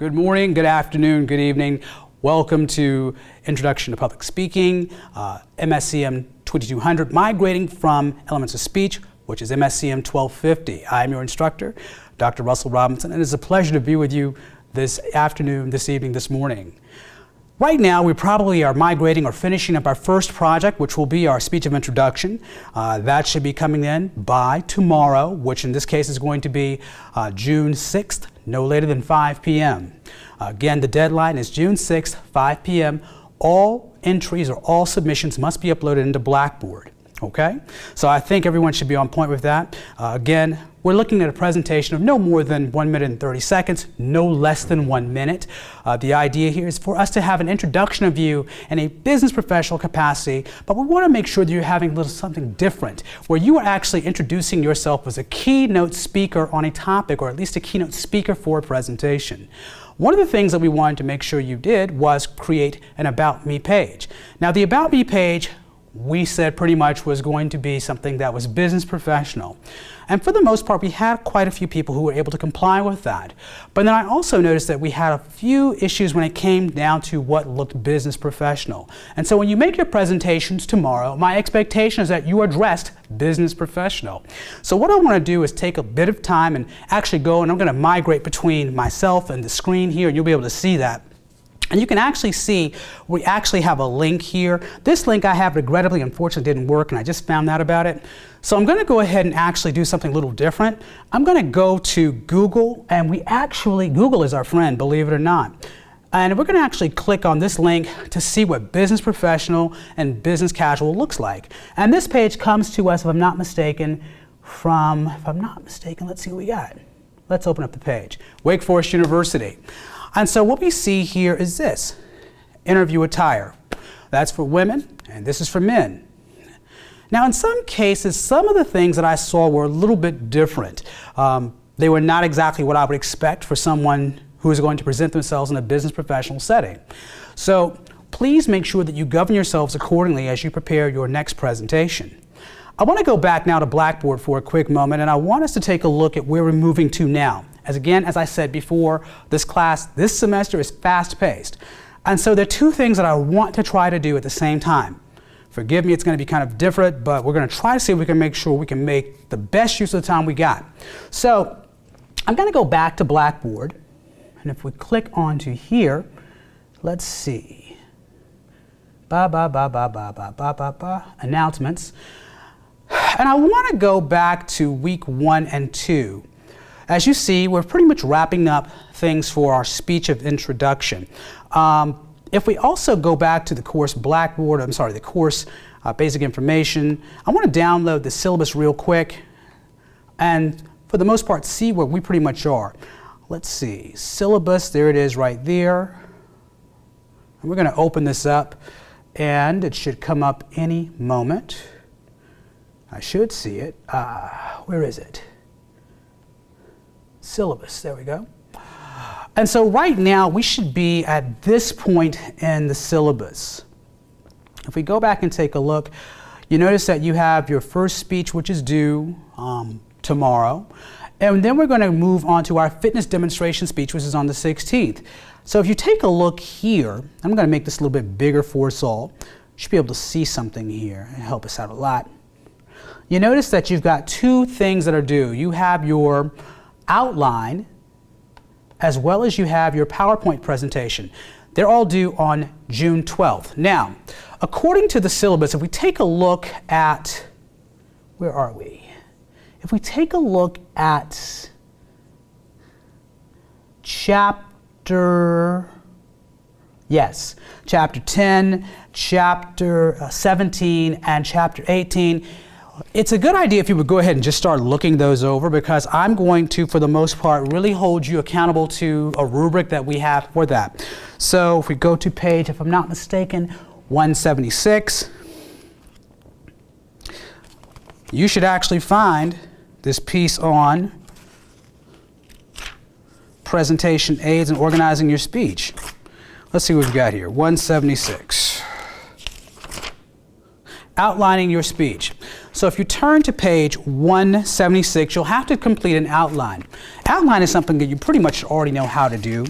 Good morning, good afternoon, good evening. Welcome to Introduction to Public Speaking, MSCM 2200, migrating from Elements of Speech, which is MSCM 1250. I'm your instructor, Dr. Russell Robinson, and it's a pleasure to be with you this afternoon, this evening, this morning. Right now, we probably are migrating or finishing up our first project, which will be our speech of introduction. That should be coming in by tomorrow, which in this case is going to be June 6th, no later than 5 p.m. Again, the deadline is June 6th, 5 p.m. All entries or all submissions must be uploaded into Blackboard. Okay? So I think everyone should be on point with that. Again, we're looking at a presentation of no more than 1 minute and 30 seconds, no less than 1 minute. The idea here is for us to have an introduction of you in a business professional capacity, but we want to make sure that you're having a little something different, where you are actually introducing yourself as a keynote speaker on a topic, or at least a keynote speaker for a presentation. One of the things that we wanted to make sure you did was create an About Me page. Now, the About Me page, we said pretty much was going to be something that was business professional. And for the most part, we had quite a few people who were able to comply with that. But then I also noticed that we had a few issues when it came down to what looked business professional. And so when you make your presentations tomorrow, my expectation is that you are dressed business professional. So what I want to do is take a bit of time and actually go, and I'm going to migrate between myself and the screen here, and you'll be able to see that. And you can actually see we actually have a link here. This link I have regrettably, unfortunately, didn't work, and I just found out about it. So I'm going to go ahead and actually do something a little different. I'm going to go to Google, and Google is our friend, believe it or not. And we're going to actually click on this link to see what business professional and business casual looks like. And this page comes to us, if I'm not mistaken, let's see what we got. Let's open up the page. Wake Forest University. And so what we see here is this, interview attire. That's for women, and this is for men. Now, in some cases, some of the things that I saw were a little bit different. They were not exactly what I would expect for someone who is going to present themselves in a business professional setting. So please make sure that you govern yourselves accordingly as you prepare your next presentation. I want to go back now to Blackboard for a quick moment, and I want us to take a look at where we're moving to now. As I said before, this class, this semester is fast-paced. And so there are two things that I want to try to do at the same time. Forgive me, it's going to be kind of different, but we're going to try to see if we can make sure we can make the best use of the time we got. So I'm going to go back to Blackboard, and if we click onto here, let's see. Announcements. And I want to go back to week 1 and 2. As you see, we're pretty much wrapping up things for our speech of introduction. If we also go back to the course the course basic information, I want to download the syllabus real quick and for the most part see where we pretty much are. Let's see, syllabus, there it is right there. And we're going to open this up and it should come up any moment. I should see it. Where is it? Syllabus, there we go. And so right now we should be at this point in the syllabus. If we go back and take a look, you notice that you have your first speech, which is due tomorrow. And then we're going to move on to our fitness demonstration speech, which is on the 16th. So if you take a look here, I'm going to make this a little bit bigger for us all. You should be able to see something here and help us out a lot. You notice that you've got two things that are due. You have your outline, as well as you have your PowerPoint presentation. They're all due on June 12th. Now, according to the syllabus, if we take a look at, where are we? If we take a look at chapter 10, chapter 17, and chapter 18, it's a good idea if you would go ahead and just start looking those over, because I'm going to, for the most part, really hold you accountable to a rubric that we have for that. So if we go to page, if I'm not mistaken, 176, you should actually find this piece on presentation aids and organizing your speech. Let's see what we've got here, 176. Outlining your speech. So if you turn to page 176, you'll have to complete an outline. Outline is something that you pretty much already know how to do.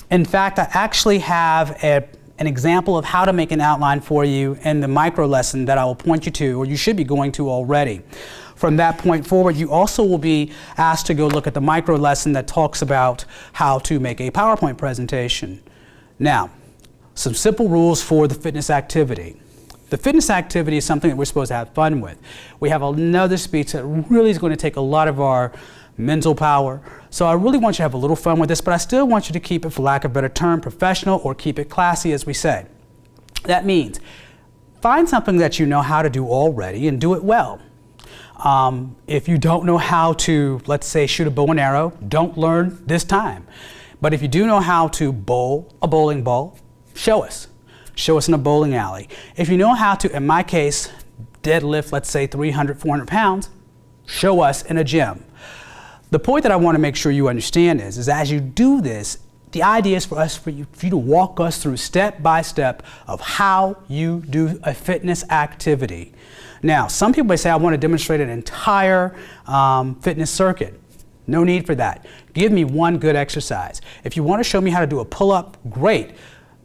In fact, I actually have an example of how to make an outline for you in the micro lesson that I will point you to, or you should be going to already. From that point forward, you also will be asked to go look at the micro lesson that talks about how to make a PowerPoint presentation. Now, some simple rules for the fitness activity. The fitness activity is something that we're supposed to have fun with. We have another speech that really is going to take a lot of our mental power. So I really want you to have a little fun with this, but I still want you to keep it, for lack of a better term, professional, or keep it classy, as we say. That means find something that you know how to do already and do it well. If you don't know how to, let's say, shoot a bow and arrow, don't learn this time. But if you do know how to bowl a bowling ball, show us. Show us in a bowling alley. If you know how to, in my case, deadlift, let's say 300, 400 pounds, show us in a gym. The point that I want to make sure you understand is as you do this, the idea is for you to walk us through step by step of how you do a fitness activity. Now, some people may say, I want to demonstrate an entire fitness circuit. No need for that. Give me one good exercise. If you want to show me how to do a pull-up, great.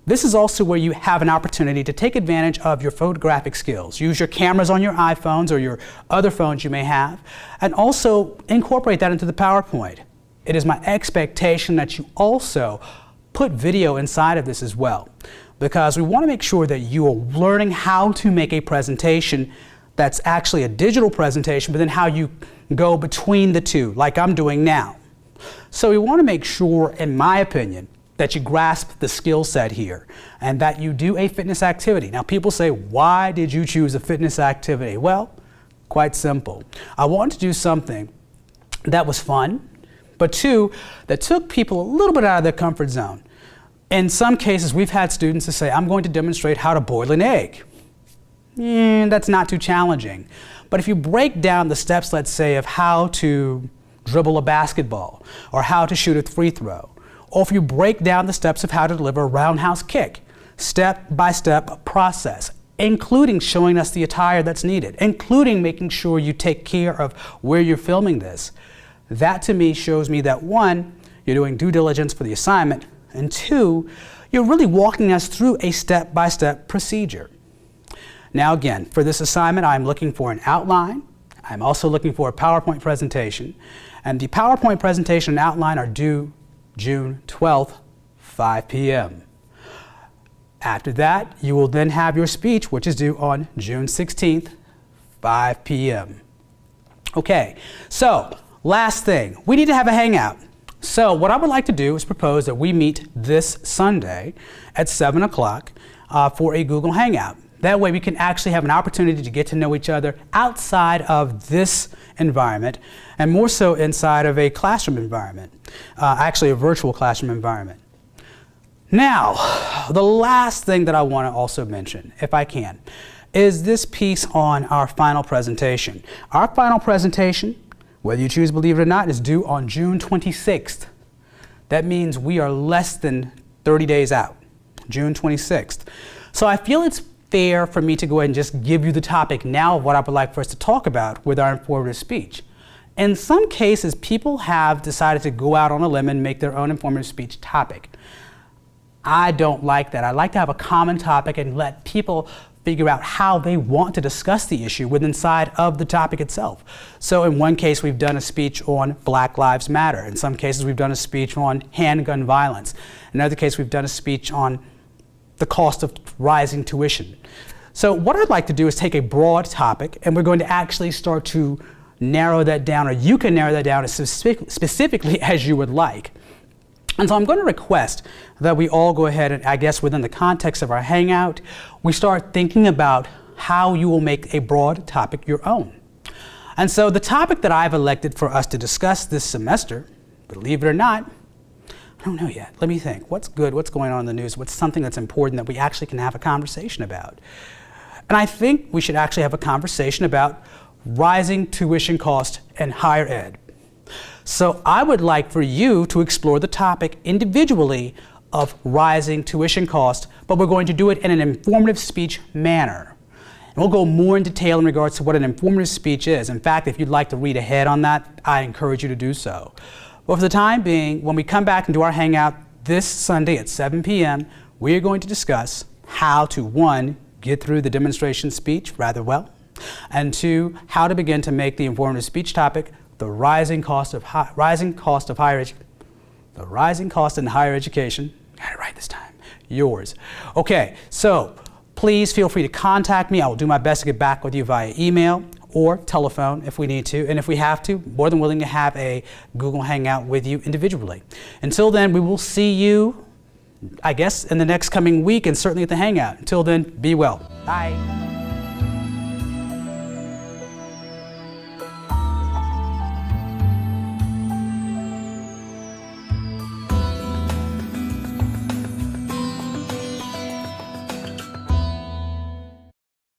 This is also where you have an opportunity to take advantage of your photographic skills. Use your cameras on your iPhones or your other phones you may have, and also incorporate that into the PowerPoint. It is my expectation that you also put video inside of this as well, because we want to make sure that you are learning how to make a presentation that's actually a digital presentation, but then how you go between the two, like I'm doing now. So we want to make sure, in my opinion, that you grasp the skill set here and that you do a fitness activity. Now, people say, why did you choose a fitness activity? Well, quite simple. I wanted to do something that was fun, but two, that took people a little bit out of their comfort zone. In some cases, we've had students to say, I'm going to demonstrate how to boil an egg. That's not too challenging. But if you break down the steps, let's say, of how to dribble a basketball or how to shoot a free throw, or if you break down the steps of how to deliver a roundhouse kick, step-by-step process, including showing us the attire that's needed, including making sure you take care of where you're filming this. That to me shows me that one, you're doing due diligence for the assignment, and two, you're really walking us through a step-by-step procedure. Now again, for this assignment, I'm looking for an outline. I'm also looking for a PowerPoint presentation, and the PowerPoint presentation and outline are due June 12th, 5 p.m. After that, you will then have your speech, which is due on June 16th, 5 p.m. Okay, so last thing, we need to have a hangout. So what I would like to do is propose that we meet this Sunday at 7 o'clock for a Google Hangout. That way we can actually have an opportunity to get to know each other outside of this environment, and more so inside of a classroom environment, actually a virtual classroom environment. Now, the last thing that I want to also mention, if I can, is this piece on our final presentation. Our final presentation, whether you choose to believe it or not, is due on June 26th. That means we are less than 30 days out, June 26th. So I feel it's fair for me to go ahead and just give you the topic now of what I would like for us to talk about with our informative speech. In some cases, people have decided to go out on a limb and make their own informative speech topic. I don't like that. I like to have a common topic and let people figure out how they want to discuss the issue within inside of the topic itself. So in one case, we've done a speech on Black Lives Matter. In some cases, we've done a speech on handgun violence. In another case, we've done a speech on the cost of rising tuition. So what I'd like to do is take a broad topic, and we're going to actually start to narrow that down, or you can narrow that down as specifically as you would like. And so I'm going to request that we all go ahead and, I guess within the context of our hangout, we start thinking about how you will make a broad topic your own. And so the topic that I've elected for us to discuss this semester, believe it or not, I don't know yet. Let me think. What's good? What's going on in the news? What's something that's important that we actually can have a conversation about? And I think we should actually have a conversation about rising tuition cost in higher ed. So I would like for you to explore the topic individually of rising tuition cost, but we're going to do it in an informative speech manner. And we'll go more in detail in regards to what an informative speech is. In fact, if you'd like to read ahead on that, I encourage you to do so. But for the time being, when we come back and do our hangout this Sunday at 7 p.m., we are going to discuss how to, 1, get through the demonstration speech rather well, and 2, how to begin to make the informative speech topic the rising cost in higher education. Got it right this time. Yours. Okay, so please feel free to contact me. I will do my best to get back with you via email or telephone if we need to, and if we have to, more than willing to have a Google Hangout with you individually. Until then, we will see you, I guess, in the next coming week and certainly at the Hangout. Until then, be well. Bye.